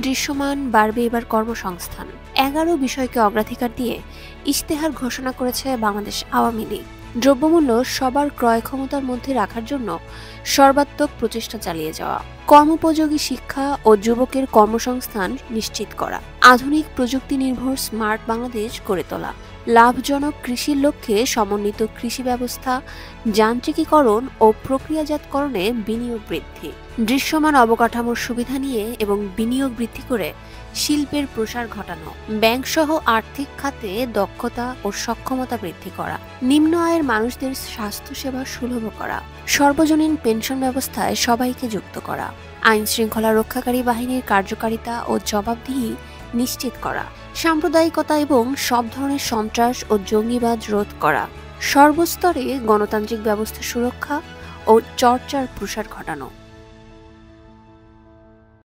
দৃশ্যমান বাড়বে এবার কর্মসংস্থান। 11 বিষয়কে অগ্রাধিকার দিয়ে ইশতেহার ঘোষণা করেছে বাংলাদেশ আওয়ামী লীগ। দ্রব্যমূল্য সবার ক্রয় ক্ষমতার মধ্যে রাখার জন্য সর্বাত্মক প্রচেষ্টা চালিয়ে যাওয়া, কর্মোপযোগী শিক্ষা ও যুবকের কর্মসংস্থান নিশ্চিত করা, আধুনিক প্রযুক্তি নির্ভর স্মার্ট বাংলাদেশ গড়ে তোলা, লাভজনক কৃষির লক্ষ্যে সমন্বিত কৃষি ব্যবস্থা, যান্ত্রিকীকরণ ও প্রক্রিয়াজাতকরণে বিনিয়োগ বৃদ্ধি, দৃশ্যমান অবকাঠামোর সুবিধা নিয়ে এবং বিনিয়োগ বৃদ্ধি করে শিল্পের প্রসার ঘটানো, ব্যাংকসহ আর্থিক খাতে দক্ষতা ও সক্ষমতা বৃদ্ধি করা, নিম্ন আয়ের মানুষদের স্বাস্থ্যসেবা সুলভ করা, সর্বজনীন পেনশন ব্যবস্থায় সবাইকে যুক্ত করা, আইন শৃঙ্খলা রক্ষাকারী বাহিনীর কার্যকারিতা ও জবাবদিহি নিশ্চিত করা, সাম্প্রদায়িকতা এবং সব ধরনের সন্ত্রাস ও জঙ্গিবাদ রোধ করা, সর্বস্তরে গণতান্ত্রিক ব্যবস্থা সুরক্ষা ও চর্চার প্রসার ঘটানো।